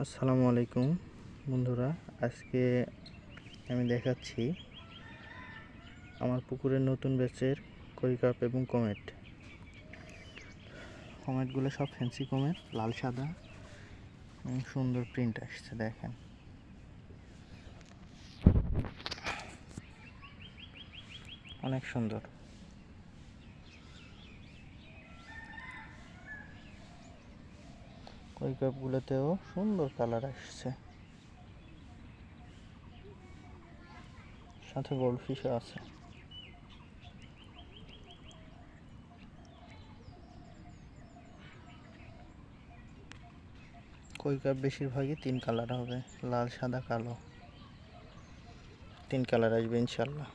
আসসালামু আলাইকুম বন্ধুরা, আজকে আমি দেখাচ্ছি আমার পুকুরের নতুন ব্যাচের কই কাপ এবং কমেটগুলো সব ফ্যান্সি কমেট, লাল সাদা এবং সুন্দর প্রিন্ট আসছে। দেখেন, অনেক সুন্দর। কই কাপগুলোতেও সুন্দর কালার আসছে, সাথে গোল্ডফিশও আছে। কই কাপ বেশিরভাগই 3 কালার হবে, লাল সাদা কালো, 3 কালার আসবে ইনশাল্লাহ।